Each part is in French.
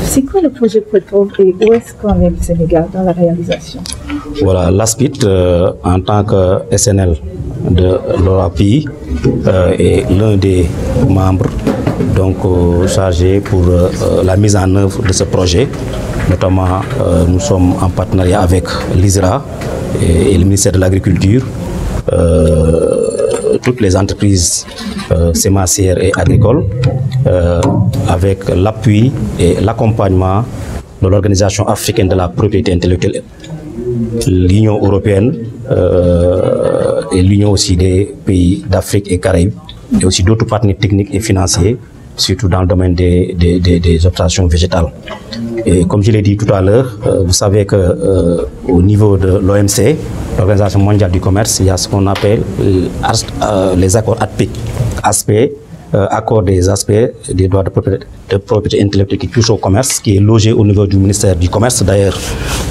C'est quoi le projet Pour être pauvre et où est-ce qu'on est le Sénégal dans la réalisation? Voilà, l'ASPIT en tant que SNL de l'OAPI est l'un des membres donc chargé pour la mise en œuvre de ce projet. Notamment, nous sommes en partenariat avec l'ISRA et le ministère de l'Agriculture, toutes les entreprises sémencières et agricoles, avec l'appui et l'accompagnement de l'Organisation africaine de la propriété intellectuelle, l'Union européenne et l'Union aussi des pays d'Afrique et Caraïbes, et aussi d'autres partenaires techniques et financiers, surtout dans le domaine des obtentions végétales. Et comme je l'ai dit tout à l'heure, vous savez que au niveau de l'OMC, l'Organisation mondiale du commerce, il y a ce qu'on appelle les accords ASPE, accord des aspects des droits de propriété intellectuelle qui touchent au commerce, qui est logé au niveau du ministère du Commerce. D'ailleurs,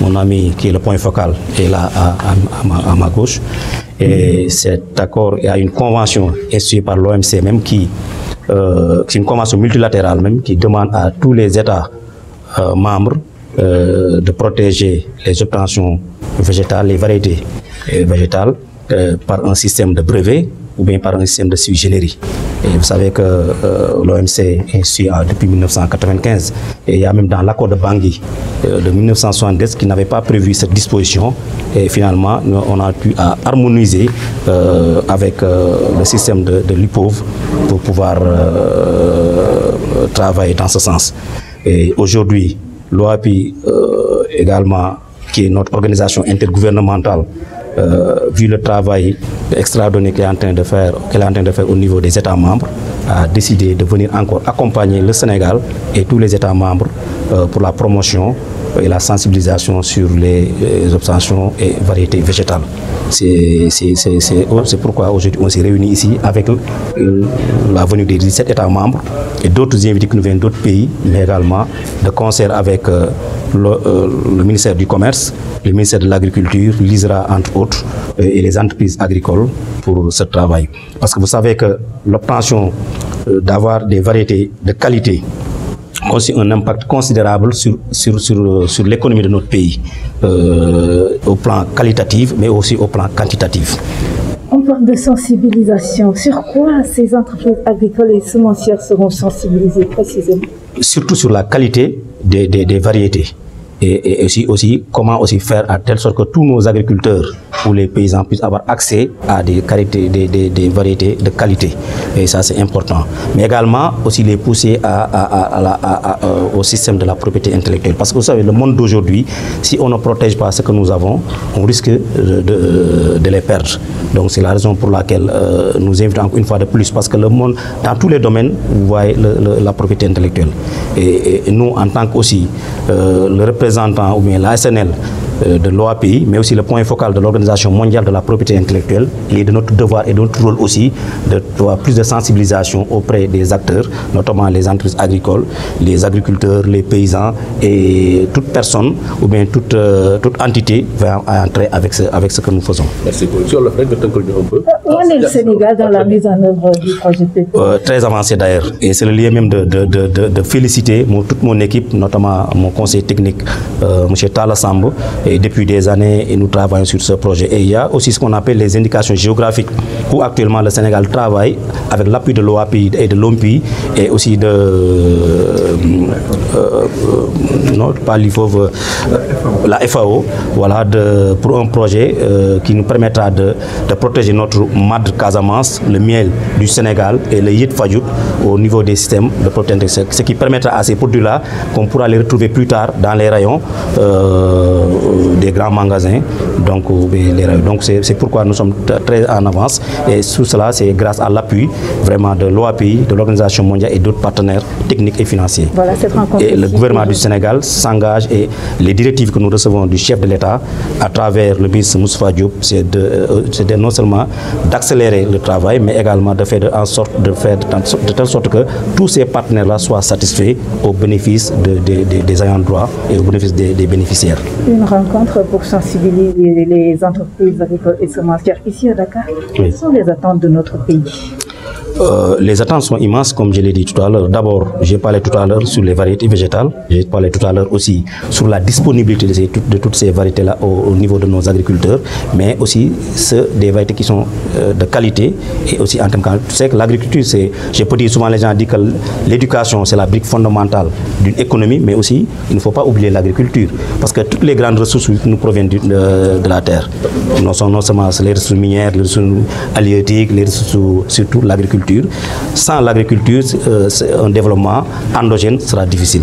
mon ami qui est le point focal est là à ma gauche. Et cet accord, il y a une convention instituée par l'OMC même qui est une convention multilatérale même qui demande à tous les États membres de protéger les obtentions végétales, les variétés végétales par un système de brevet ou bien par un système de sui generis. Et vous savez que l'OMC est institué depuis 1995 et il y a même dans l'accord de Bangui de 1970 qui n'avait pas prévu cette disposition et finalement on a pu harmoniser avec le système de l'UPOV pour pouvoir travailler dans ce sens. Et aujourd'hui, l'OAPI également, qui est notre organisation intergouvernementale, vu le travail extraordinaire qu'elle est en train de faire au niveau des États membres, a décidé de venir encore accompagner le Sénégal et tous les États membres pour la promotion et la sensibilisation sur les obtentions et variétés végétales. C'est pourquoi aujourd'hui on s'est réunis ici avec la venue des 17 États membres et d'autres invités qui nous viennent d'autres pays, mais également de concert avec le ministère du Commerce, le ministère de l'Agriculture, l'ISRA entre autres, et les entreprises agricoles pour ce travail. Parce que vous savez que l'obtention d'avoir des variétés de qualité a aussi un impact considérable sur l'économie de notre pays, au plan qualitatif, mais aussi au plan quantitatif. On parle de sensibilisation. Sur quoi ces entreprises agricoles et semencières seront sensibilisées précisément? Surtout sur la qualité des variétés. Et aussi comment aussi faire à telle sorte que tous nos agriculteurs ou les paysans puissent avoir accès à des variétés de qualité. Et ça c'est important. Mais également aussi les pousser au système de la propriété intellectuelle. Parce que vous savez, le monde d'aujourd'hui, si on ne protège pas ce que nous avons, on risque de les perdre. Donc c'est la raison pour laquelle nous invitons encore une fois de plus. Parce que le monde, dans tous les domaines, vous voyez la propriété intellectuelle. Et nous, en tant qu'aussi le représentant ou bien la SNL de l'OAPI, mais aussi le point focal de l'Organisation mondiale de la propriété intellectuelle, il est de notre devoir et de notre rôle aussi de faire plus de sensibilisation auprès des acteurs, notamment les entreprises agricoles, les agriculteurs, les paysans et toute personne ou bien toute entité va entrer avec ce que nous faisons. Merci beaucoup. Sur le fait de un peu. Où est le Sénégal dans la mise en œuvre du projet? Très avancé d'ailleurs. Et c'est le lieu même de féliciter toute mon équipe, notamment mon conseiller technique, M. Tala Sambo. Et depuis des années, nous travaillons sur ce projet. Et il y a aussi ce qu'on appelle les indications géographiques, où actuellement le Sénégal travaille avec l'appui de l'OAPI et de l'OMPI, et aussi de la FAO, voilà, pour un projet qui nous permettra de protéger notre madre Casamance, le miel du Sénégal et le yit Fadjout au niveau des systèmes de protection, ce qui permettra à ces produits-là qu'on pourra les retrouver plus tard dans les rayons des grands magasins. Donc c'est pourquoi nous sommes très en avance et tout cela c'est grâce à l'appui vraiment de l'OAPI, de l'Organisation mondiale et d'autres partenaires techniques et financiers. Voilà, et le gouvernement du Sénégal s'engage et les directives que nous recevons du chef de l'État à travers le ministre Moustapha Diop, c'est non seulement d'accélérer le travail mais également de faire de telle sorte que tous ces partenaires-là soient satisfaits au bénéfice des ayants droit et au bénéfice des bénéficiaires. Une rencontre pour sensibiliser les entreprises agricoles et semencières ici à Dakar. Quelles sont les attentes de notre pays? Les attentes sont immenses, comme je l'ai dit tout à l'heure. D'abord, j'ai parlé tout à l'heure sur les variétés végétales. J'ai parlé tout à l'heure aussi sur la disponibilité de toutes ces variétés-là au niveau de nos agriculteurs, mais aussi des variétés qui sont de qualité et aussi en termes de... Tu sais que l'agriculture, je peux dire souvent, les gens disent que l'éducation, c'est la brique fondamentale d'une économie, mais aussi, il ne faut pas oublier l'agriculture, parce que toutes les grandes ressources nous proviennent de la terre. Non seulement les ressources minières, les ressources halieutiques, les ressources, surtout l'agriculture. Sans l'agriculture, un développement endogène sera difficile.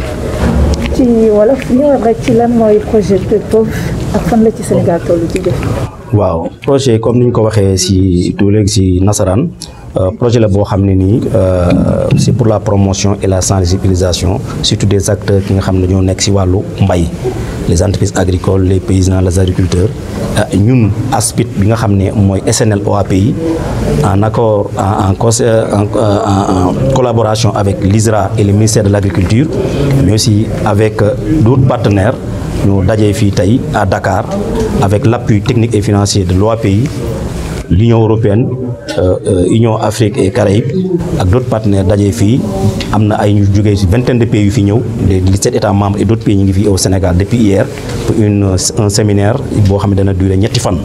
ci wolof ñu wax rek ci lan mooy projet PEPOF ak fan la ci Sénégal tollu ci def. waaw projet comme ni ñu ko waxee si tout léegi si nasaraan projet la boo xam ne nii c'est pour la promotion et la sensibilisation surtout des acteurs qui nga xam ne ñoo nekk si wàllu mbay, les entreprises agricoles, les paysans, les agriculteurs. Ñun ASPIT bi nga xam ne mooy SNL OAPI en accord en collaboration avec l'ISRA et le ministère de l'Agriculture, mais aussi avec d'autres partenaires, ñu dajee fii tey à Dakar avec l'appui technique et financier de l'OAPI, l'Union européenne, Union Afrique et Caraïbes ak d'autres partenaires dajee fii am na ay ñu jógee ci vingtaine de pays yu fi ñëw, les 17 États membres et d'autres pays ñu ngi fii au Sénégal depuis hier pour un séminaire boo xam ne dana durer ñetti fan.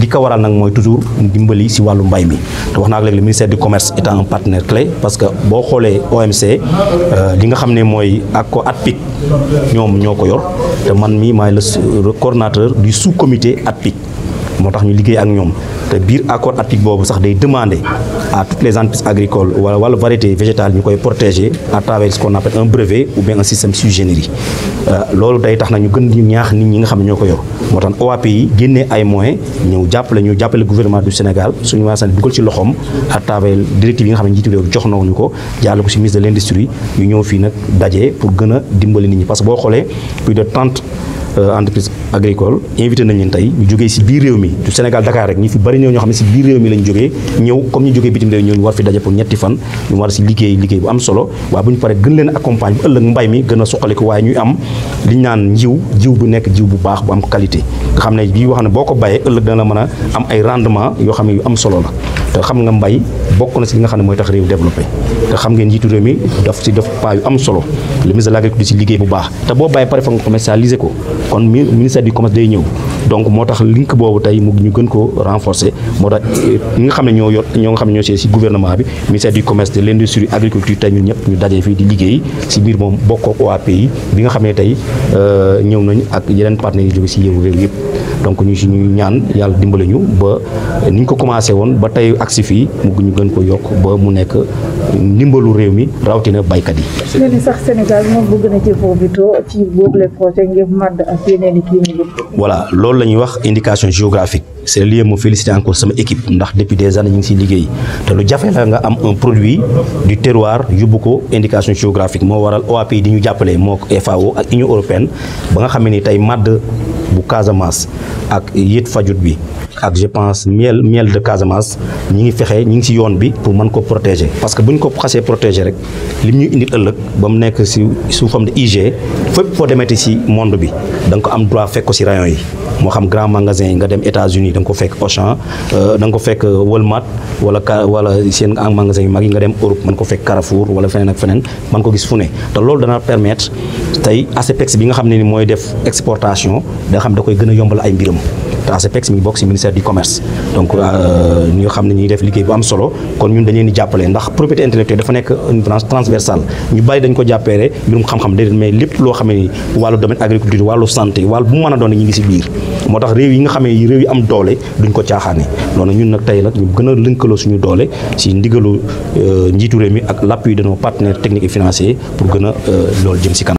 Li ko waral nag mooy toujours dimbali ci wàllu mbay mi te wax naa ko léegi le ministère du commerce étant un partenaire clé parce que boo xoolee OMC li nga xam ne mooy ATPIC ñoom ñoo ko yor te man mii maay le coordonnateur du sous-comité ATPIC. moo tax ñu liggéey ak ñoom te biir accord ATPIC boobu sax day demander à toutes les entreprises agricoles wala variétés végétales ñu koy protéger à travers ce qu'on appelle un brevet ou bien un système sui generis. Loolu day tax na ñu gën di ñaax nit ñi nga xam ne ñoo ko yor moo tax OAPI yi génnee ay moyens ñu jàppale gouvernement du Sénégal suñu waa Sénégal dugal ci loxoom à travers directive yi nga xam ne njiitu réew jox na ñu ko jaarale ko ci ministre de l'industrie ñu ñëw fii nag daje pour gën a dimbali nit ñi parce que boo xoolee plus de 30 entreprise agricole invité nañ leen tey ñu jógee ci biir réew mi du Sénégal Dakar rek ñi fi bari ñoo xam ne ci biir réew mi lañ jógee ñëw comme ñu jógee bitim réew ñëw ñu war fi daje pour ñetti fan ñu war ci liggéey bu am solo waaye bu ñu paree gën leen accompagne bu ëllëg mbay mi gën a suqali ko waaye ñuy am li ñu naan jiw bu nekk jiw bu baax bu am qualité nga xam ne bii wax ne boo ko bayee ëllëg dana mën a am ay rendement yoo xam ne yu am solo la te xam nga mbay bokk na ci li nga xam ne mooy tax réew développé te xam ngeen njiitu réew mi daf pas yu am solo le ministre de l'Agriculture ci liggéey bu baax te boo bàyyi pare fa nga commercialiser ko kon ministère du commerce day ñëw donc moo tax link boobu tey mu ñu gën ko renforcer moo tax ñi nga xam ne ñoo nga xam ne ñoo ci gouvernement bi ministère du commerce de l'industrie agriculture tey ñun ñëpp ñu dajee fii di liggéey ci biir moom bokkoo OAPI bi nga xam ne tey ñëw nañ ak yeneen partenaires yi jóge ci yëwu réew yëpp donc ñu ñaan yàlla dimbale ñu ba ni ñu ko commencé woon ba tey agsi fii ñu gën ko yokk ba mu nekk ndimbalu réew mi rawatina baykat yi. léegi sax Sénégal moom bu gën a jëfandikoo ci boobu les projets ngir màdd ak yeneen i kii voilà loolu la ñuy wax indication géographique c'est lié mu féliciter encore sama équipe ndax depuis des années ñu ngi ciy liggéey te lu jafe la nga am un produit du terroir yóbbu ko indication géographique moo waral OAPI di ñu jàppale moo FAO ak Union européenne ba nga xam ne ni tey màdd bu Casamance ak yët fajut bi ak je pense miel de Casamance ñi ngi ci yoon bi pour mën ko protéger parce que bu ñu ko xasee protéger rek lim ñu indi ëllëg ba mu nekk ci sous forme de IG fépp foo demete ci monde bi da nga ko am droit fekk ko ci rayon yi moo xam grand magasin yi nga dem États-Unis da nga ko fekk Auchan da nga ko fekk Walmart wala seen magasin yu mag yi nga dem Europe mën ko fekk Carrefour wala feneen ak feneen mën ko gis fu ne te loolu dana permettre tey ASEPEX bi nga xam ne ni mooy def exportation da xam da koy gën a yombal ay mbiram te ASEPEX mi ngi bokk ci ministère du commerce donc ñi nga xam ne ñuy def liggéey bu am solo kon ñun dañ leen di jàppale ndax propriété intellectuelle dafa nekk une branche transversale ñu bari dañ ko jàppeere mbirum xam-xam déedéet mais lépp loo xam ne ni wàllu domaine agriculture wàllu santé wàllu bu mu mën a doon ñu ngi ci biir moo tax réew yi nga xam ne réew yi am doole duñ ko caaxaane loolu ñun nag tey nag ñu gën a lënkaloo suñu doole ci ndigalu njiitu réew mi ak l'appui de nos partenaires techniques et financiers pour gën a loolu jëm ci kanam